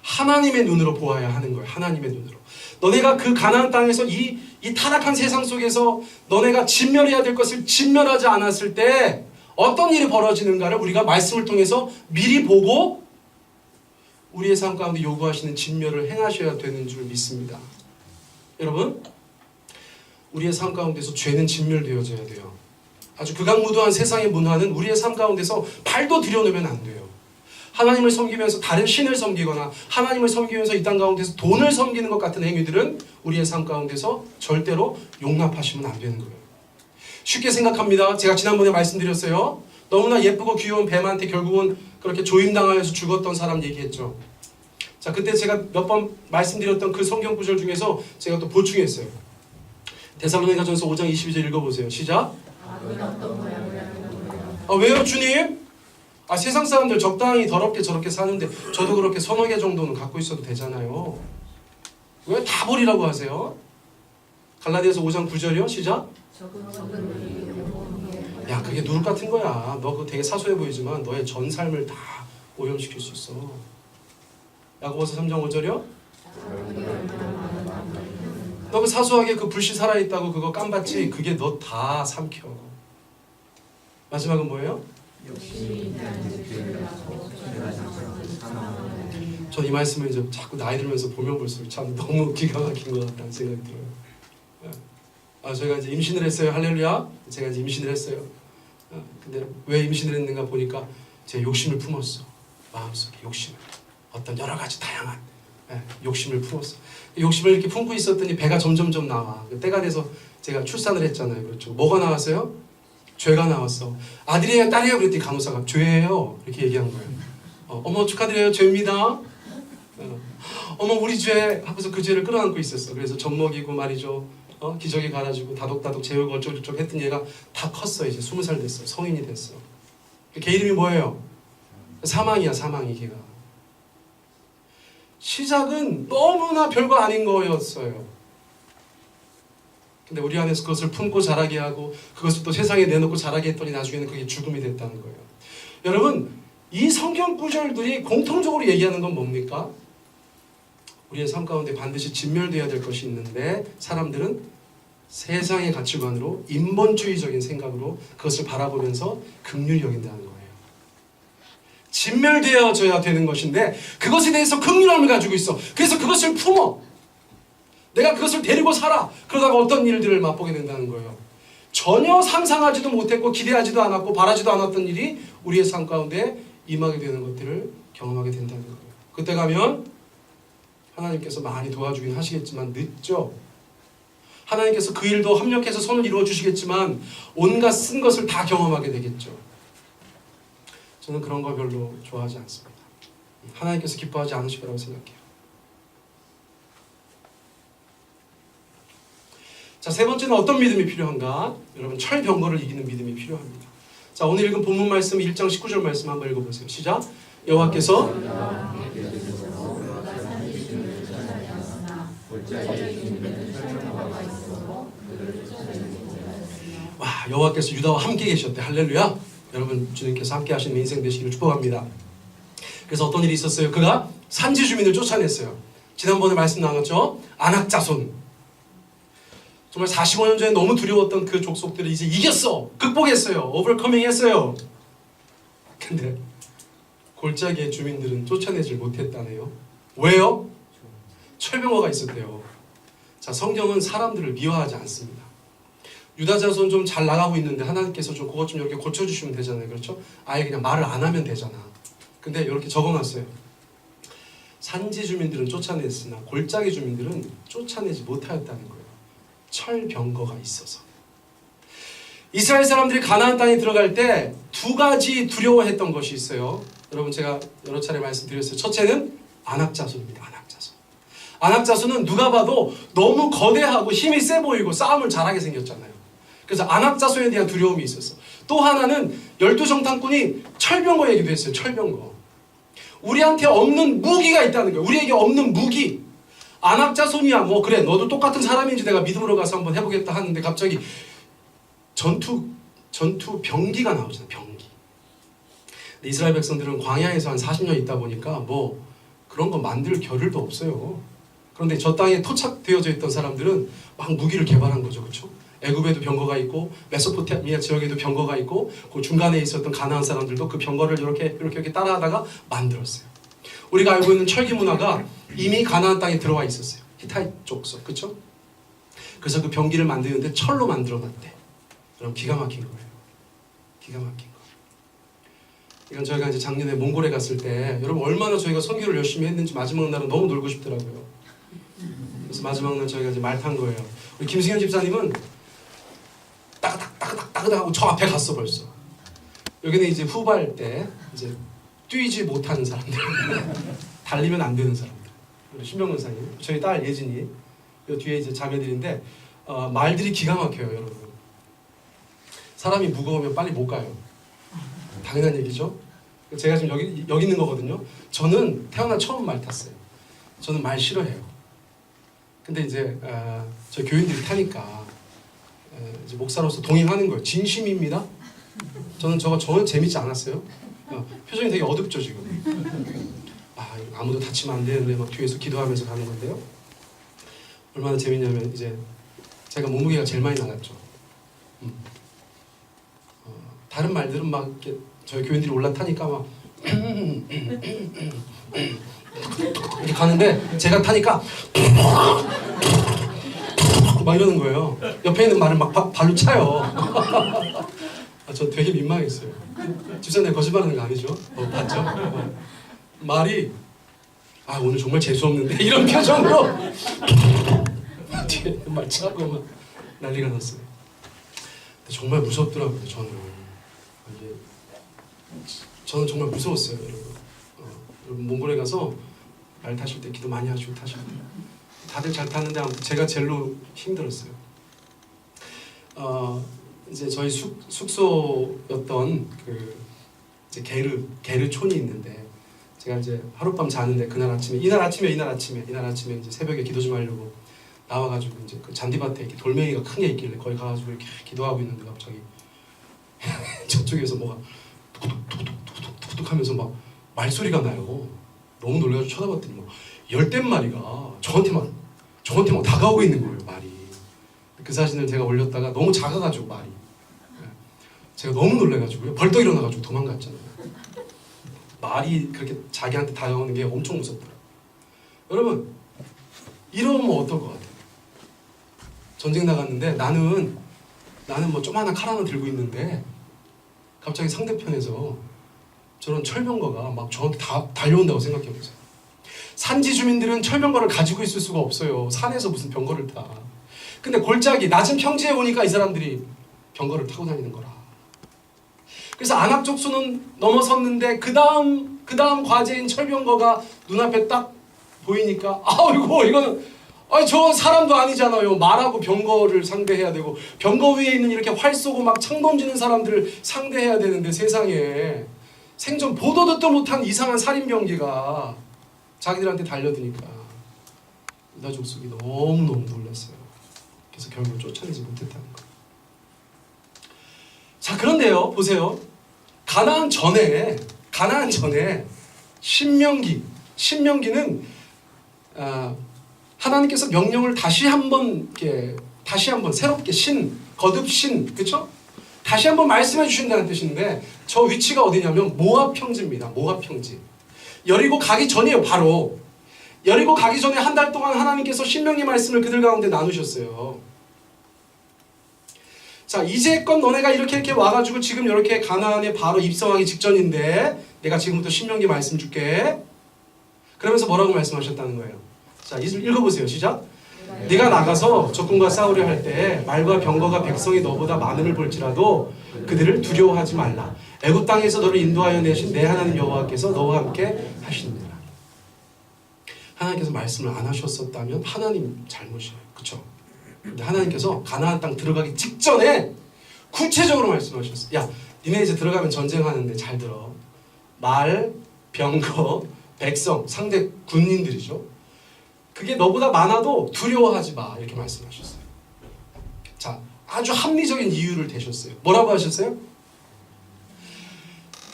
하나님의 눈으로 보아야 하는 거예요. 하나님의 눈으로. 너네가 그 가나안 땅에서 이 타락한 세상 속에서 너네가 진멸해야 될 것을 진멸하지 않았을 때 어떤 일이 벌어지는가를 우리가 말씀을 통해서 미리 보고 우리의 삶 가운데 요구하시는 진멸을 행하셔야 되는 줄 믿습니다. 여러분, 우리의 삶 가운데서 죄는 진멸되어져야 돼요. 아주 극악무도한 세상의 문화는 우리의 삶 가운데서 발도 들여놓으면 안 돼요. 하나님을 섬기면서 다른 신을 섬기거나 하나님을 섬기면서 이 땅 가운데서 돈을 섬기는 것 같은 행위들은 우리의 삶 가운데서 절대로 용납하시면 안 되는 거예요. 쉽게 생각합니다. 제가 지난번에 말씀드렸어요. 너무나 예쁘고 귀여운 뱀한테 결국은 그렇게 조임당하여서 죽었던 사람 얘기했죠. 자, 그때 제가 몇 번 말씀드렸던 그 성경 구절 중에서 제가 또 보충했어요. 데살로니가전서 5장 22절 읽어보세요. 시작. 왜요 주님? 세상 사람들 적당히 더럽게 저렇게 사는데 저도 그렇게 서너 개 정도는 갖고 있어도 되잖아요. 왜 다 버리라고 하세요? 갈라디아서 5장 9절이요. 시작. 야, 그게 누룩 같은 거야. 너 그거 되게 사소해 보이지만 너의 전 삶을 다 오염시킬 수 있어. 야고보서 3장 5절이요. 너 그 사소하게 그 불씨 살아있다고 그거 깜봤지? 그게 너 다 삼켜. 마지막은 뭐예요? 전 이 말씀을 이제 자꾸 나이 들면서 보면 볼수록 참 너무 기가 막힌 것 같다는 생각이 들어요. 저희가 이제 임신을 했어요. 할렐루야. 제가 이제 임신을 했어요. 근데 왜 임신을 했는가 보니까 제 욕심을 품었어. 마음속에 욕심을. 어떤 여러 가지 다양한 욕심을 품었어. 욕심을 이렇게 품고 있었더니 배가 점점점 나와. 때가 돼서 제가 출산을 했잖아요. 그렇죠. 뭐가 나왔어요? 죄가 나왔어. 아들이에요, 딸이에요? 그랬더니 간호사가 죄예요. 이렇게 얘기한 거예요. 어머 축하드려요. 죄입니다. 어머 우리 죄 하고서 그 죄를 끌어안고 있었어. 그래서 젖 먹이고 말이죠. 기저귀 갈아주고 다독다독 재우고 어쩌고저쩌고 했더니 얘가 다 컸어. 이제 20살 됐어. 성인이 됐어. 걔 이름이 뭐예요? 사망이야, 사망이 걔가. 시작은 너무나 별거 아닌 거였어요. 근데 우리 안에서 그것을 품고 자라게 하고 그것을 또 세상에 내놓고 자라게 했더니 나중에는 그게 죽음이 됐다는 거예요. 여러분, 이 성경 구절들이 공통적으로 얘기하는 건 뭡니까? 우리의 삶 가운데 반드시 진멸되어야 될 것이 있는데 사람들은 세상의 가치관으로 인본주의적인 생각으로 그것을 바라보면서 긍휼히 여긴다는 거예요. 진멸되어져야 되는 것인데 그것에 대해서 긍휼함을 가지고 있어. 그래서 그것을 품어. 내가 그것을 데리고 살아. 그러다가 어떤 일들을 맛보게 된다는 거예요. 전혀 상상하지도 못했고 기대하지도 않았고 바라지도 않았던 일이 우리의 삶 가운데 임하게 되는 것들을 경험하게 된다는 거예요. 그때 가면 하나님께서 많이 도와주긴 하시겠지만 늦죠. 하나님께서 그 일도 합력해서 손을 이루어 주시겠지만 온갖 쓴 것을 다 경험하게 되겠죠. 저는 그런 거 별로 좋아하지 않습니다. 하나님께서 기뻐하지 않으실 거라고 생각해요. 자, 세 번째는 어떤 믿음이 필요한가? 여러분, 철병거를 이기는 믿음이 필요합니다. 자, 오늘 읽은 본문 말씀 1장 19절 말씀 한번 읽어보세요. 시작. 여호와께서 와, 여호와께서 유다와 함께 계셨대. 할렐루야. 여러분, 주님께서 함께 하시는 인생 되시기를 축복합니다. 그래서 어떤 일이 있었어요? 그가 산지 주민을 쫓아냈어요. 지난번에 말씀 나눴죠? 아낙 자손. 정말 45년 전에 너무 두려웠던 그 족속들을 이제 이겼어. 극복했어요. 오버커밍 했어요. 근데 골짜기의 주민들은 쫓아내질 못했다네요. 왜요? 철병거가 있었대요. 자, 성경은 사람들을 미워하지 않습니다. 유다 자손 좀 잘 나가고 있는데 하나님께서 좀 그것 좀 이렇게 고쳐주시면 되잖아요. 그렇죠? 아예 그냥 말을 안 하면 되잖아. 근데 이렇게 적어놨어요. 산지 주민들은 쫓아냈으나 골짜기 주민들은 쫓아내지 못하였다는 거예요. 철병거가 있어서. 이스라엘 사람들이 가나안 땅에 들어갈 때 두 가지 두려워했던 것이 있어요. 여러분, 제가 여러 차례 말씀드렸어요. 첫째는 아낙 자손입니다. 아낙 자손. 아낙 자손은 누가 봐도 너무 거대하고 힘이 세 보이고 싸움을 잘하게 생겼잖아요. 그래서 아낙 자손에 대한 두려움이 있었어. 또 하나는 12정탐꾼이 철병거 얘기도 했어요. 철병거. 우리한테 없는 무기가 있다는 거예요. 우리에게 없는 무기. 아낙 자손이야. 뭐 그래, 너도 똑같은 사람인지 내가 믿음으로 가서 한번 해보겠다 하는데 갑자기 전투 병기가 나오잖아요. 병기. 이스라엘 백성들은 광야에서 한 40년 있다 보니까 뭐 그런 거 만들 겨를도 없어요. 그런데 저 땅에 토착되어져 있던 사람들은 막 무기를 개발한 거죠. 그렇죠? 애굽에도 병거가 있고 메소포타미아 지역에도 병거가 있고 그 중간에 있었던 가나안 사람들도 그 병거를 이렇게 따라하다가 만들었어요. 우리가 알고 있는 철기 문화가 이미 가나안 땅에 들어와 있었어요. 히타이 족속, 그렇죠? 그래서 그 병기를 만드는데 철로 만들어놨대. 그럼 기가 막힌 거예요. 기가 막힌 거. 이건 저희가 이제 작년에 몽골에 갔을 때 여러분 얼마나 저희가 선교를 열심히 했는지 마지막 날은 너무 놀고 싶더라고요. 그래서 마지막 날 저희가 이제 말 탄 거예요. 우리 김승현 집사님은 따그닥 하고 저 앞에 갔어 벌써. 여기는 이제 후발 때 이제 뛰지 못하는 사람들, 달리면 안 되는 사람들. 우리 신병 권사님, 저희 딸 예진이, 요 뒤에 이제 자매들인데 말들이 기가 막혀요, 여러분. 사람이 무거우면 빨리 못 가요. 당연한 얘기죠. 제가 지금 여기 있는 거거든요. 저는 태어나 처음 말 탔어요. 저는 말 싫어해요. 근데 이제 저희 교인들이 타니까 이제 목사로서 동의하는 거예요. 진심입니다. 저는 저거 전혀 재밌지 않았어요. 표정이 되게 어둡죠 지금. 아무도 다치면 안 되는데 막 뒤에서 기도하면서 가는 건데요. 얼마나 재밌냐면 이제 제가 몸무게가 제일 많이 나갔죠. 다른 말들은 막 이렇게 저희 교인들이 올라타니까 막 이렇게 가는데 제가 타니까 막 이러는 거예요. 옆에 있는 말을 막 발로 차요. 저 되게 민망했어요. 집사님 거짓말하는 거 아니죠? 봤죠? 말이 오늘 정말 재수없는데 이런 표정으로 뒤에 말 차고 막 난리가 났어요. 근데 정말 무섭더라고요. 저는 정말 무서웠어요, 여러분. 여러분 몽골에 가서 말 타실 때 기도 많이 하시고 타셔야 돼요. 다들 잘 타는데 아무튼 제가 제일로 힘들었어요. 이제 저희 숙소였던 그 이제 게르촌이 있는데 제가 이제 하룻밤 자는데 이날 아침에 이제 새벽에 기도 좀 하려고 나와가지고 이제 그 잔디밭에 이렇게 돌멩이가 큰 게 있길래 거기 가가지고 이렇게 기도하고 있는데 갑자기 저쪽에서 뭐가 툭툭툭툭툭툭 하면서 막 말소리가 나요. 너무 놀라가지고 쳐다봤더니 뭐 10댓마리가 저한테 막 다가오고 있는 거예요, 말이. 그 사진을 제가 올렸다가 너무 작아가지고 말이. 제가 너무 놀라가지고요. 벌떡 일어나가지고 도망갔잖아요. 말이 그렇게 자기한테 다가오는 게 엄청 무섭더라고요. 여러분, 이러면 어떨 것 같아요? 전쟁 나갔는데 나는 뭐 조그마한 칼 하나 들고 있는데 갑자기 상대편에서 저런 철병거가 막 저한테 달려온다고 생각해보세요. 산지 주민들은 철병거를 가지고 있을 수가 없어요. 산에서 무슨 병거를 타. 근데 골짜기 낮은 평지에 오니까 이 사람들이 병거를 타고 다니는 거라. 그래서 안압족수는 넘어섰는데 그 다음 과제인 철병거가 눈앞에 딱 보이니까 아이고 이거는 저 사람도 아니잖아요. 말하고 병거를 상대해야 되고 병거 위에 있는 이렇게 활 쏘고 막 창 던지는 사람들을 상대해야 되는데 세상에 생전 보도 듣도 못한 이상한 살인병기가 자기들한테 달려드니까 유다 족속이 너무너무 놀랐어요. 그래서 결국 쫓아내지 못했다는 거예요. 자, 그런데요, 보세요. 가나안 전에 신명기는 하나님께서 명령을 다시 한번 새롭게 거듭 그렇죠? 다시 한번 말씀해 주신다는 뜻인데 저 위치가 어디냐면 모압 평지입니다. 모압 평지. 여리고 가기 전이에요. 바로 여리고 가기 전에 한 달 동안 하나님께서 신명기 말씀을 그들 가운데 나누셨어요. 자, 이제껏 너네가 이렇게 와가지고 지금 이렇게 가나안에 바로 입성하기 직전인데 내가 지금부터 신명기 말씀 줄게. 그러면서 뭐라고 말씀하셨다는 거예요? 자, 읽어보세요. 시작. 네가 나가서 적군과 싸우려 할 때 말과 병거가 백성이 너보다 많음을 볼지라도 그들을 두려워하지 말라. 애굽 땅에서 너를 인도하여 내신 내 하나님 여호와께서 너와 함께 하시느니라. 하나님께서 말씀을 안 하셨었다면 하나님 잘못이에요. 그렇죠? 근데 하나님께서 가나안 땅 들어가기 직전에 구체적으로 말씀하셨어요. 야, 니네 이제 들어가면 전쟁하는데 잘 들어. 말, 병거, 백성, 상대 군인들이죠. 그게 너보다 많아도 두려워하지 마. 이렇게 말씀하셨어요. 자, 아주 합리적인 이유를 대셨어요. 뭐라고 하셨어요?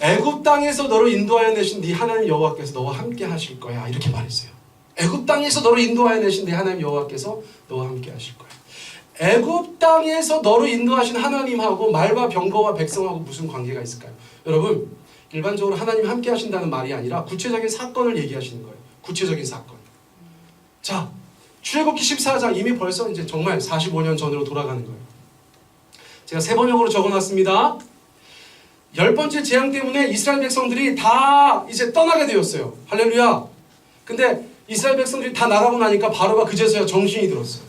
애굽 땅에서 너를 인도하여 내신 네 하나님 여호와께서 너와 함께 하실 거야. 이렇게 말했어요. 애굽 땅에서 너를 인도하여 내신 네 하나님 여호와께서 너와 함께 하실 거야. 애굽 땅에서 너를 인도하신 하나님하고 말과 병거와 백성하고 무슨 관계가 있을까요? 여러분, 일반적으로 하나님 함께 하신다는 말이 아니라 구체적인 사건을 얘기하시는 거예요. 구체적인 사건. 자, 출애굽기 14장 이미 벌써 이제 정말 45년 전으로 돌아가는 거예요. 제가 세 번역으로 적어놨습니다. 10번째 재앙 때문에 이스라엘 백성들이 다 이제 떠나게 되었어요. 할렐루야. 근데 이스라엘 백성들이 다 나가고 나니까 바로가 그제서야 정신이 들었어요.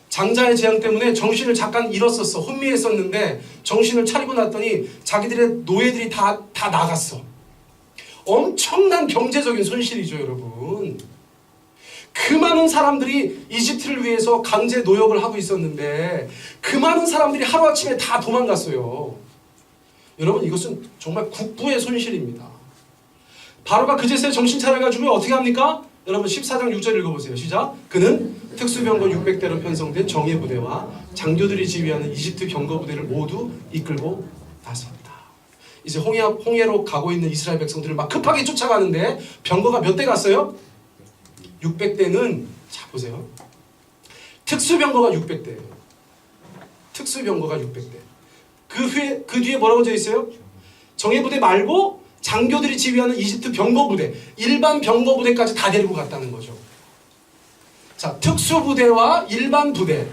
장자의 재앙 때문에 정신을 잠깐 잃었었어. 혼미했었는데 정신을 차리고 났더니 자기들의 노예들이 다 나갔어. 엄청난 경제적인 손실이죠, 여러분. 그 많은 사람들이 이집트를 위해서 강제 노역을 하고 있었는데 그 많은 사람들이 하루아침에 다 도망갔어요. 여러분, 이것은 정말 국부의 손실입니다. 바로가 그제서야 정신 차려가지고 어떻게 합니까? 여러분 14장 6절 읽어보세요. 시작. 그는 특수병거 600대로 편성된 정예부대와 장교들이 지휘하는 이집트 병거부대를 모두 이끌고 나섰다. 이제 홍해로 가고 있는 이스라엘 백성들을 막 급하게 쫓아가는데 병거가 몇 대 갔어요? 600대는 자 보세요. 특수병거가 600대예요. 특수병거가 600대. 그 뒤에 뭐라고 되어 있어요? 정예부대 말고 장교들이 지휘하는 이집트 병거부대, 일반 병거부대까지 다 데리고 갔다는 거죠. 자, 특수부대와 일반 부대,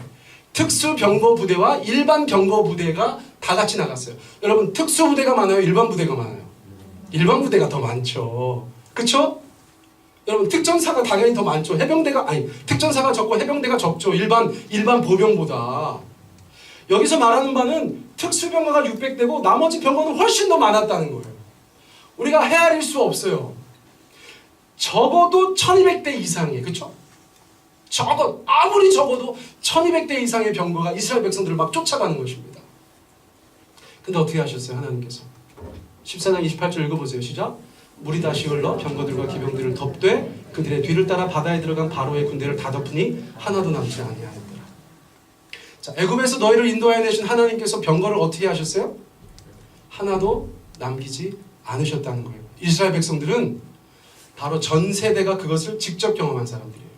특수병거부대와 일반 병거부대가 다 같이 나갔어요. 여러분, 특수부대가 많아요? 일반 부대가 많아요? 일반 부대가 더 많죠. 그쵸? 여러분, 특전사가 당연히 더 많죠. 특전사가 적고 해병대가 적죠. 일반 보병보다. 여기서 말하는 바는 특수병거가 600대고 나머지 병거는 훨씬 더 많았다는 거예요. 우리가 헤아릴 수 없어요. 적어도 1200대 이상의, 그렇죠? 아무리 적어도 1200대 이상의 병거가 이스라엘 백성들을 막 쫓아가는 것입니다. 근데 어떻게 하셨어요, 하나님께서? 14장 28절 읽어보세요. 시작. 물이 다시 흘러 병거들과 기병들을 덮되 그들의 뒤를 따라 바다에 들어간 바로의 군대를 다 덮으니 하나도 남지 아니하였더라. 자, 애굽에서 너희를 인도하여 내신 하나님께서 병거를 어떻게 하셨어요? 하나도 남기지 않으셨다는 거예요. 이스라엘 백성들은 바로 전 세대가 그것을 직접 경험한 사람들이에요.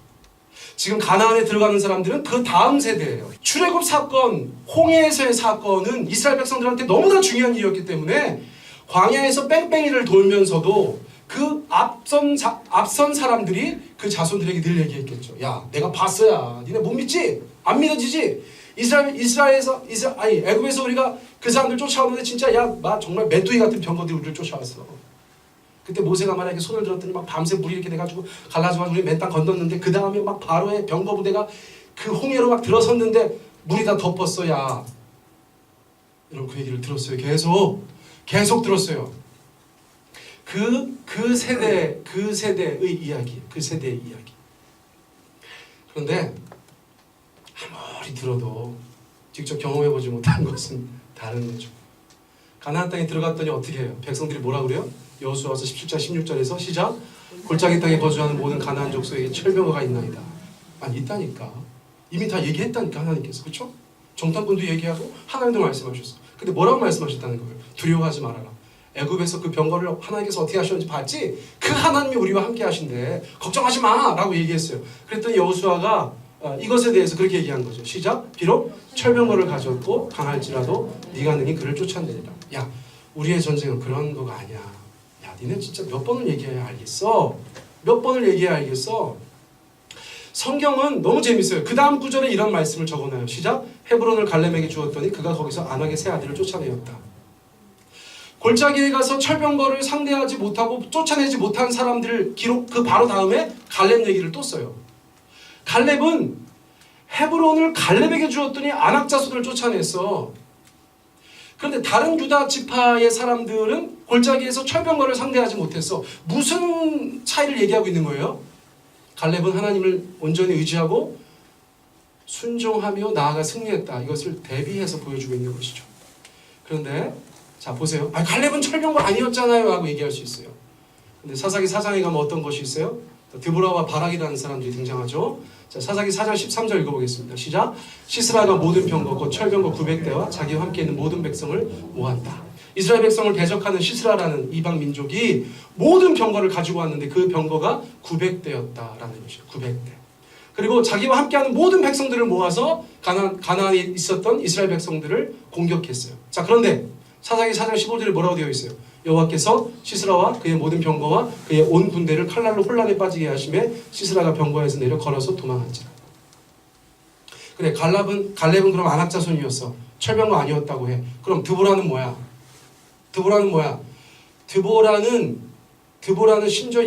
지금 가나안에 들어가는 사람들은 그 다음 세대예요. 출애굽 사건, 홍해에서의 사건은 이스라엘 백성들한테 너무나 중요한 일이었기 때문에 광야에서 뺑뺑이를 돌면서도 그 앞선 사람들이 그 자손들에게 늘 얘기했겠죠. 야, 내가 봤어야. 니네 못 믿지? 안 믿어지지? 애굽에서 우리가 그 사람들 쫓아오는데 진짜 정말 메뚜기 같은 병거들이 우리를 쫓아왔어. 그때 모세가 만약에 손을 들었더니 막 밤새 물이 이렇게 돼가지고 갈라져가지고 우리 맨 땅 건넜는데 그 다음에 막 바로의 병거 부대가 그 홍해로 막 들어섰는데 물이 다 덮었어. 야, 여러분 그 얘기를 들었어요. 계속 들었어요. 그 세대의 이야기, 그 세대의 이야기. 그런데 아무리 들어도 직접 경험해보지 못한 것은 다른 거죠. 가나안 땅에 들어갔더니 어떻게 해요? 백성들이 뭐라 그래요? 여호수아서 17장 16절에서 시작. 골짜기 땅에 거주하는 모든 가나안 족속에게 철병거가 있나이다. 아니 있다니까. 이미 다 얘기했다니까 하나님께서. 그렇죠? 정탐꾼도 얘기하고 하나님도 말씀하셨어. 근데 뭐라고 말씀하셨다는 거예요? 두려워하지 말아라. 애굽에서 그 병거를 하나님께서 어떻게 하셨는지 봤지? 그 하나님이 우리와 함께 하신대. 걱정하지 마! 라고 얘기했어요. 그랬더니 여호수아가 이것에 대해서 그렇게 얘기한 거죠. 시작. 비록 철병거를 가졌고 강할지라도 네가 능히 그를 쫓아내리라. 야, 우리의 전쟁은 그런 거가 아니야. 야, 니네 진짜 몇 번을 얘기해야 알겠어? 몇 번을 얘기해야 알겠어? 성경은 너무 재밌어요. 그 다음 구절에 이런 말씀을 적어놔요. 시작. 헤브론을 갈렙에게 주었더니 그가 거기서 안악의 세 아들을 쫓아내었다. 골짜기에 가서 철병거를 상대하지 못하고 쫓아내지 못한 사람들을 기록 그 바로 다음에 갈렙 얘기를 또 써요. 갈렙은 헤브론을 갈렙에게 주었더니 아낙 자손을 쫓아냈어. 그런데 다른 유다 지파의 사람들은 골짜기에서 철병거를 상대하지 못했어. 무슨 차이를 얘기하고 있는 거예요? 갈렙은 하나님을 온전히 의지하고 순종하며 나아가 승리했다. 이것을 대비해서 보여주고 있는 것이죠. 그런데 자 보세요. 갈렙은 철병거 아니었잖아요 하고 얘기할 수 있어요. 근데 사사기 4장에 가면 어떤 것이 있어요? 드보라와 바락이라는 사람들이 등장하죠. 자, 사사기 4장 13절 읽어보겠습니다. 시작. 시스라가 모든 병거 곧 철병거 900대와 자기와 함께 있는 모든 백성을 모았다. 이스라엘 백성을 대적하는 시스라라는 이방 민족이 모든 병거를 가지고 왔는데 그 병거가 900대였다라는 것이에요. 900대. 그리고 자기와 함께하는 모든 백성들을 모아서 가나안에 있었던 이스라엘 백성들을 공격했어요. 자, 그런데 사사기 4장 15절에 뭐라고 되어 있어요? 여호와께서 시스라와 그의 모든 병거와 그의 온 군대를 칼날로 혼란에 빠지게 하심에 시스라가 병거에서 내려 걸어서 도망한지라. 그래, 갈렙은 그럼 아낙 자손이었어. 철병거 아니었다고 해. 그럼 드보라는 뭐야? 드보라는 심지어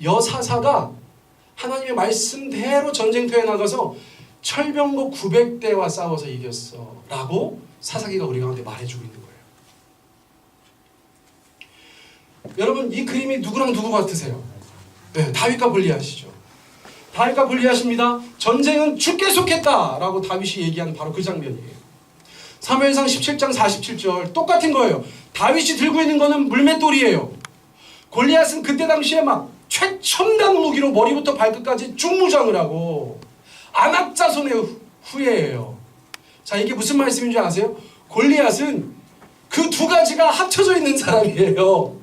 여사사가 하나님의 말씀대로 전쟁터에 나가서 철병거 900대와 싸워서 이겼어 라고 사사기가 우리 가운데 말해주고 있는 거예요. 여러분, 이 그림이 누구랑 누구 같으세요? 네, 다윗과 골리앗이죠. 다윗과 골리앗입니다. 전쟁은 죽게 속했다 라고 다윗이 얘기하는 바로 그 장면이에요. 사무엘상 17장 47절 똑같은 거예요. 다윗이 들고 있는 거는 물맷돌이에요. 골리앗은 그때 당시에 막 최첨단 무기로 머리부터 발끝까지 중무장을 하고 아낙 자손의 후예예요. 자, 이게 무슨 말씀인 줄 아세요? 골리앗은 그 두 가지가 합쳐져 있는 사람이에요.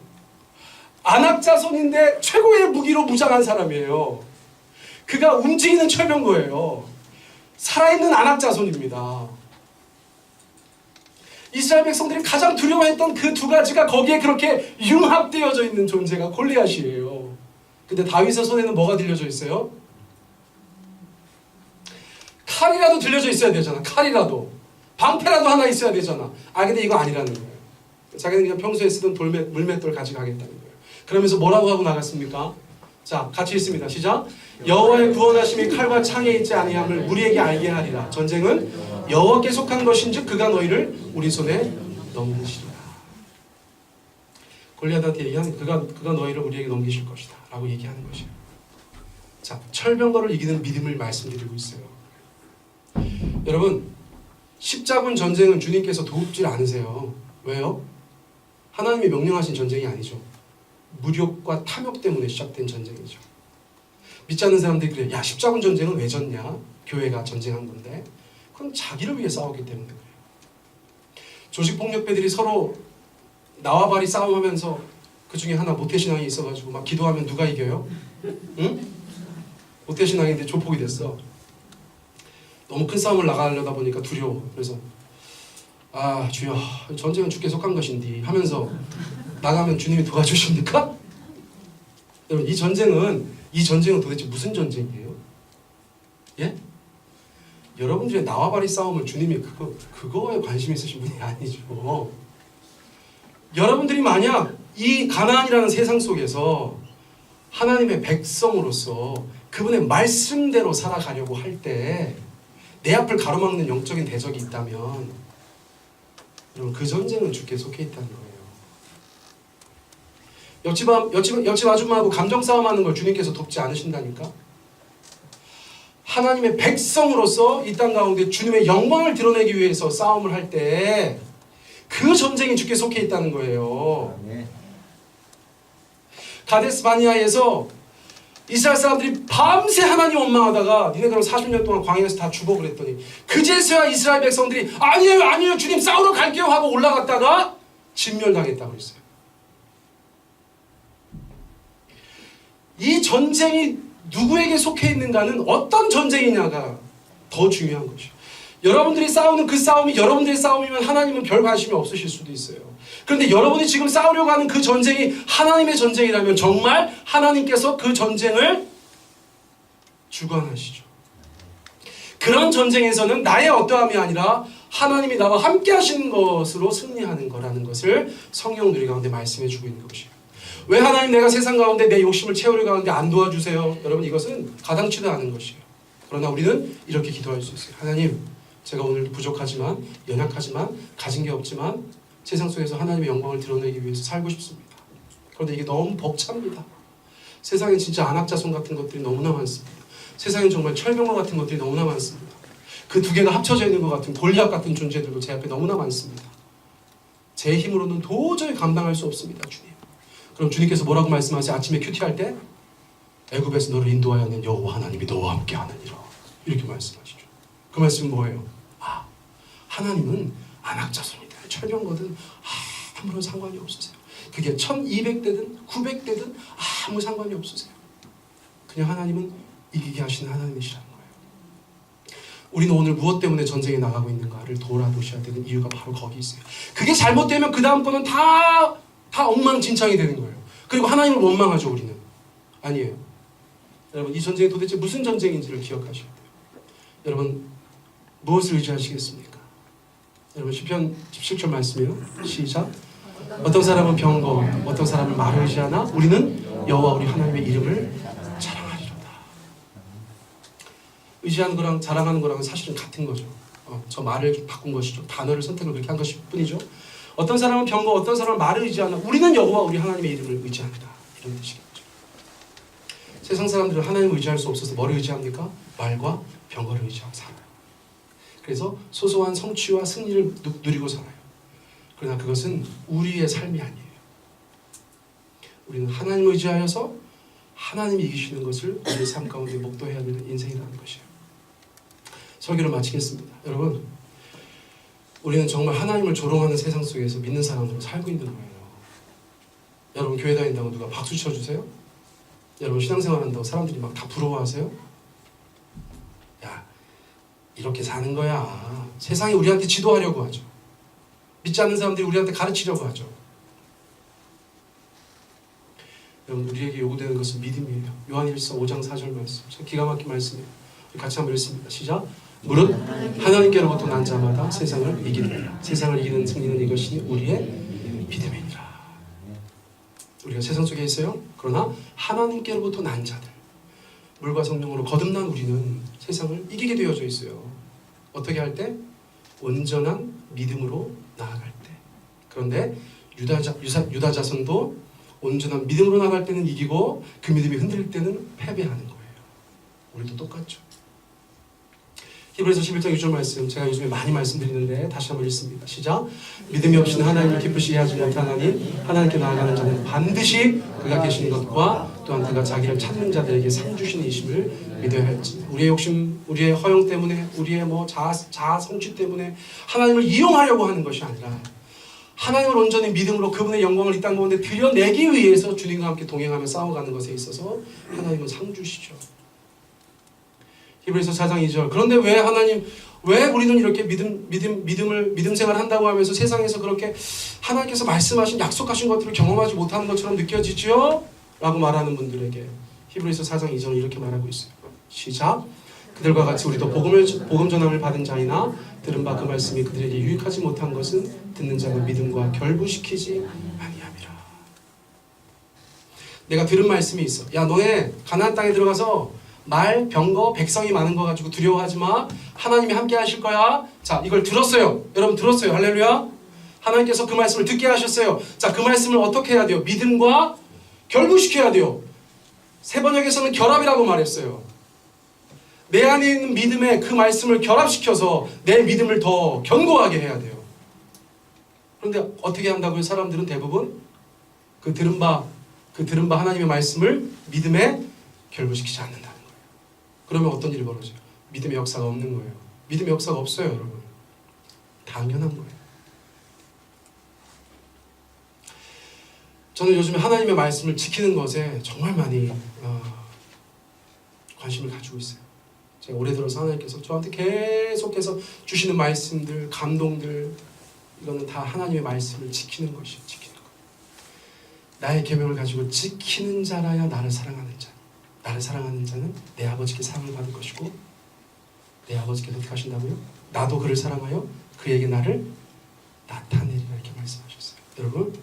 아낙 자손인데 최고의 무기로 무장한 사람이에요. 그가 움직이는 철병거예요. 살아있는 아낙 자손입니다. 이스라엘 백성들이 가장 두려워했던 그 두 가지가 거기에 그렇게 융합되어져 있는 존재가 골리앗이에요. 근데 다윗의 손에는 뭐가 들려져 있어요? 칼이라도 들려져 있어야 되잖아. 칼이라도. 방패라도 하나 있어야 되잖아. 근데 이거 아니라는 거예요. 자기는 그냥 평소에 쓰던 물맷돌 가져가겠다는 거예요. 그러면서 뭐라고 하고 나갔습니까? 자, 같이 읽습니다. 시작. 여호와의 구원하심이 칼과 창에 있지 아니함을 우리에게 알게 하리라. 전쟁은 여호와께 속한 것인즉 그가 너희를 우리 손에 넘기시리라. 골리앗한테 얘기하는 그가 너희를 우리에게 넘기실 것이다 라고 얘기하는 것이에요. 자, 철병거를 이기는 믿음을 말씀드리고 있어요. 여러분, 십자군 전쟁은 주님께서 돕질 않으세요. 왜요? 하나님이 명령하신 전쟁이 아니죠. 무력과 탐욕 때문에 시작된 전쟁이죠. 믿지 않는 사람들이 그래요. 야, 십자군 전쟁은 왜 졌냐? 교회가 전쟁한 건데. 그건 자기를 위해 싸우기 때문에 그래요. 조직폭력배들이 서로 나와바리 싸움하면서 그 중에 하나 모태신앙이 있어가지고 막 기도하면 누가 이겨요? 응? 모태신앙인데 조폭이 됐어. 너무 큰 싸움을 나가려다 보니까 두려워. 그래서 아, 주여, 전쟁은 주께 속한 것인디 하면서 나가면 주님이 도와주십니까? 여러분, 이 전쟁은 도대체 무슨 전쟁이에요? 예? 여러분들의 나와바리 싸움을 주님이 그거에 관심 있으신 분이 아니죠. 여러분들이 만약 이 가나안이라는 세상 속에서 하나님의 백성으로서 그분의 말씀대로 살아가려고 할 때 내 앞을 가로막는 영적인 대적이 있다면 여러분, 그 전쟁은 주께 속해 있다는 거예요. 옆집 아줌마하고 감정 싸움하는 걸 주님께서 돕지 않으신다니까? 하나님의 백성으로서 이 땅 가운데 주님의 영광을 드러내기 위해서 싸움을 할 때 그 전쟁이 주께 속해 있다는 거예요. 가데스 바니아에서 이스라엘 사람들이 밤새 하나님 원망하다가 니네 그럼 40년 동안 광야에서 다 죽어 그랬더니 그제서야 이스라엘 백성들이 아니에요 주님 싸우러 갈게요 하고 올라갔다가 진멸당했다고 그랬어요. 이 전쟁이 누구에게 속해 있는가는 어떤 전쟁이냐가 더 중요한 것이죠. 여러분들이 싸우는 그 싸움이 여러분들의 싸움이면 하나님은 별 관심이 없으실 수도 있어요. 그런데 여러분이 지금 싸우려고 하는 그 전쟁이 하나님의 전쟁이라면 정말 하나님께서 그 전쟁을 주관하시죠. 그런 전쟁에서는 나의 어떠함이 아니라 하나님이 나와 함께 하시는 것으로 승리하는 거라는 것을 성경 우리 가운데 말씀해 주고 있는 것이에요. 왜 하나님 내가 세상 가운데 내 욕심을 채우려고 하는데 안 도와주세요? 여러분, 이것은 가당치도 않은 것이에요. 그러나 우리는 이렇게 기도할 수 있어요. 하나님, 제가 오늘 부족하지만 연약하지만 가진 게 없지만 세상 속에서 하나님의 영광을 드러내기 위해서 살고 싶습니다. 그런데 이게 너무 벅찹니다. 세상에 진짜 안악자손 같은 것들이 너무나 많습니다. 세상엔 정말 철병과 같은 것들이 너무나 많습니다. 그 두 개가 합쳐져 있는 것 같은 골리앗 같은 존재들도 제 앞에 너무나 많습니다. 제 힘으로는 도저히 감당할 수 없습니다, 주님. 그럼 주님께서 뭐라고 말씀하세요? 아침에 큐티할 때 애굽에서 너를 인도하여 낸 여호와 하나님이 너와 함께 하느니라, 이렇게 말씀하시죠. 그 말씀은 뭐예요? 하나님은 안악자손이든 철병거든 아무런 상관이 없으세요. 그게 1200대든 900대든 아무 상관이 없으세요. 그냥 하나님은 이기게 하시는 하나님이시라는 거예요. 우리는 오늘 무엇 때문에 전쟁에 나가고 있는가를 돌아보셔야 되는 이유가 바로 거기 있어요. 그게 잘못되면 그 다음 거는 다 엉망진창이 되는 거예요. 그리고 하나님을 원망하죠. 우리는 아니에요. 여러분, 이 전쟁이 도대체 무슨 전쟁인지를 기억하셔야 돼요. 여러분, 무엇을 의지하시겠습니까? 여러분, 시편 17절 말씀이에요. 시작. 어떤 사람은 병거, 어떤 사람은 말을 의지하나 우리는 여호와 우리 하나님의 이름을 자랑하리로다. 의지하는 거랑 자랑하는 거랑은 사실은 같은 거죠. 저 말을 좀 바꾼 것이죠. 단어를 선택을 그렇게 한 것일 뿐이죠. 어떤 사람은 병거, 어떤 사람은 말을 의지하나 우리는 여호와 우리 하나님의 이름을 의지한다, 이런 뜻이겠죠. 세상 사람들은 하나님을 의지할 수 없어서 뭐를 의지합니까? 말과 병거를 의지하고 살아요. 그래서 소소한 성취와 승리를 누리고 살아요. 그러나 그것은 우리의 삶이 아니에요. 우리는 하나님을 의지하여서 하나님이 이기시는 것을 우리의 삶 가운데 목도해야 되는 인생이라는 것이에요. 설교를 마치겠습니다. 여러분, 우리는 정말 하나님을 조롱하는 세상 속에서 믿는 사람으로 살고 있는 거예요. 여러분, 교회 다닌다고 누가 박수 쳐주세요? 여러분, 신앙생활 한다고 사람들이 막 다 부러워하세요? 야, 이렇게 사는 거야. 세상이 우리한테 지도하려고 하죠. 믿지 않는 사람들이 우리한테 가르치려고 하죠. 여러분, 우리에게 요구되는 것은 믿음이에요. 요한일서 5장 4절 말씀, 참 기가 막힌 말씀이에요. 같이 한번 읽습니다. 시작. 무릇 하나님께로부터 난 자마다 세상을 이기느니라. 세상을 이기는 승리는 이것이 우리의 믿음이니라. 우리가 세상 속에 있어요. 그러나 하나님께로부터 난 자들, 물과 성령으로 거듭난 우리는 세상을 이기게 되어져 있어요. 어떻게 할 때? 온전한 믿음으로 나아갈 때. 그런데 유다 자손도 온전한 믿음으로 나아갈 때는 이기고 그 믿음이 흔들릴 때는 패배하는 거예요. 우리도 똑같죠. 히브리서 11장 6절 말씀 제가 요즘에 많이 말씀드리는데 다시 한번 읽습니다. 시작. 믿음이 없이는 하나님을 기쁘시게 하지 못하나니 하나님께 나아가는 자는 반드시 그가 계신 것과 또한 그가 자기를 찾는 자들에게 상 주시는 이심을 믿어야 할지. 우리의 욕심, 우리의 허영 때문에, 우리의 자아 성취 때문에 하나님을 이용하려고 하는 것이 아니라 하나님을 온전히 믿음으로 그분의 영광을 이 땅 가운데 드러내기 위해서 주님과 함께 동행하며 싸워가는 것에 있어서 하나님은 상 주시죠. 히브리서 4장 2절. 그런데 왜 우리는 이렇게 믿음 생활 한다고 하면서 세상에서 그렇게 하나님께서 말씀하신 약속하신 것들을 경험하지 못하는 것처럼 느껴지죠? 라고 말하는 분들에게 히브리서 4장 2절은 이렇게 말하고 있어요. 시작. 그들과 같이 우리도 복음 전함을 받은 자이나 들은 바 그 말씀이 그들에게 유익하지 못한 것은 듣는 자가 믿음과 결부시키지 아니함이라. 내가 들은 말씀이 있어. 야, 너네 가나안 땅에 들어가서 말, 병거, 백성이 많은 거 가지고 두려워하지 마. 하나님이 함께 하실 거야. 자, 이걸 들었어요. 여러분 들었어요. 할렐루야. 하나님께서 그 말씀을 듣게 하셨어요. 자, 그 말씀을 어떻게 해야 돼요? 믿음과 결부시켜야 돼요. 세 번역에서는 결합이라고 말했어요. 내 안에 있는 믿음에 그 말씀을 결합시켜서 내 믿음을 더 견고하게 해야 돼요. 그런데 어떻게 한다고요? 사람들은 대부분 그 들은 바 하나님의 말씀을 믿음에 결부시키지 않는다는 거예요. 그러면 어떤 일이 벌어져요? 믿음의 역사가 없는 거예요. 믿음의 역사가 없어요, 여러분. 당연한 거예요. 저는 요즘에 하나님의 말씀을 지키는 것에 정말 많이 관심을 가지고 있어요. 제가 올해 들어서 하나님께서 저한테 계속해서 주시는 말씀들, 감동들, 이거는 다 하나님의 말씀을 지키는 것이에요. 지키는 것. 나의 계명을 가지고 지키는 자라야 나를 사랑하는 자. 나를 사랑하는 자는 내 아버지께 사랑을 받을 것이고 내 아버지께서 어떻게 하신다고요? 나도 그를 사랑하여 그에게 나를 나타내리라 이렇게 말씀하셨어요. 여러분,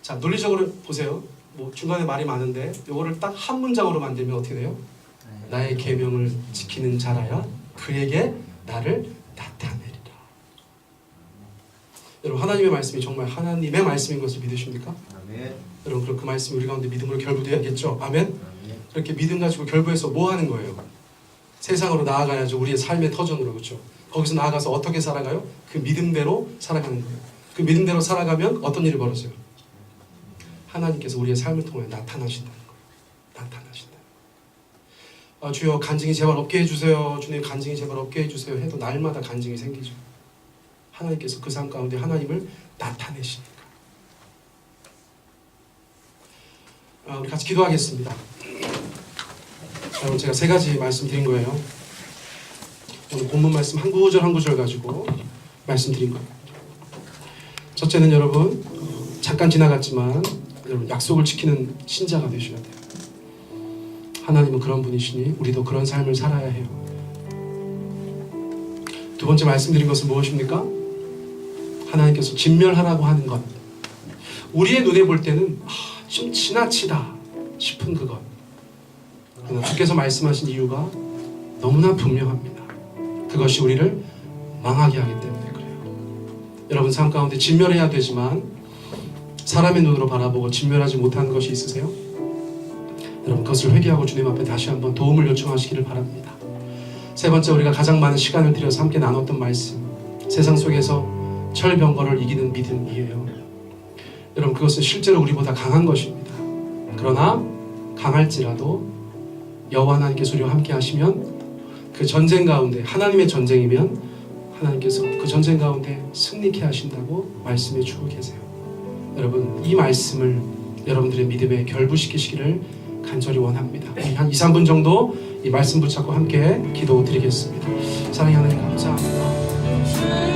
자 논리적으로 보세요. 뭐 중간에 말이 많은데 요거를 딱 한 문장으로 만들면 어떻게 돼요? 나의 계명을 지키는 자라야 그에게 나를 나타내리라. 여러분, 하나님의 말씀이 정말 하나님의 말씀인 것을 믿으십니까? 아멘. 여러분, 그럼 그 말씀이 우리 가운데 믿음으로 결부되어야겠죠? 아멘? 아멘. 그렇게 믿음 가지고 결부해서 뭐 하는 거예요? 세상으로 나아가야죠. 우리의 삶의 터전으로. 그렇죠? 거기서 나아가서 어떻게 살아가요? 그 믿음대로 살아가는 거예요. 그 믿음대로 살아가면 어떤 일이 벌어져요? 하나님께서 우리의 삶을 통해 나타나신다는 거예요. 나타나신다. 주여 간증이 제발 없게 해주세요. 주님 간증이 제발 없게 해주세요. 해도 날마다 간증이 생기죠. 하나님께서 그 삶 가운데 하나님을 나타내시니까. 우리 같이 기도하겠습니다. 여러분, 제가 세 가지 말씀드린 거예요. 오늘 본문 말씀 한 구절 한 구절 가지고 말씀드린 거예요. 첫째는 여러분, 잠깐 지나갔지만 여러분 약속을 지키는 신자가 되셔야 돼요. 하나님은 그런 분이시니 우리도 그런 삶을 살아야 해요. 두 번째 말씀드린 것은 무엇입니까? 하나님께서 진멸하라고 하는 것. 우리의 눈에 볼 때는 좀 지나치다 싶은 그것. 그러나 주께서 말씀하신 이유가 너무나 분명합니다. 그것이 우리를 망하게 하기 때문에 그래요. 여러분 삶 가운데 진멸해야 되지만 사람의 눈으로 바라보고 진멸하지 못하는 것이 있으세요? 여러분 그것을 회개하고 주님 앞에 다시 한번 도움을 요청하시기를 바랍니다. 세 번째, 우리가 가장 많은 시간을 들여서 함께 나눴던 말씀, 세상 속에서 철병거를 이기는 믿음이에요. 여러분 그것은 실제로 우리보다 강한 것입니다. 그러나 강할지라도 여호와 하나님께서 우리와 함께 하시면 그 전쟁 가운데, 하나님의 전쟁이면 하나님께서 그 전쟁 가운데 승리케 하신다고 말씀해 주고 계세요. 여러분 이 말씀을 여러분들의 믿음에 결부시키시기를 간절히 원합니다. 한 2, 3분 정도 이 말씀 붙잡고 함께 기도 드리겠습니다. 사랑하는 하나님 감사합니다.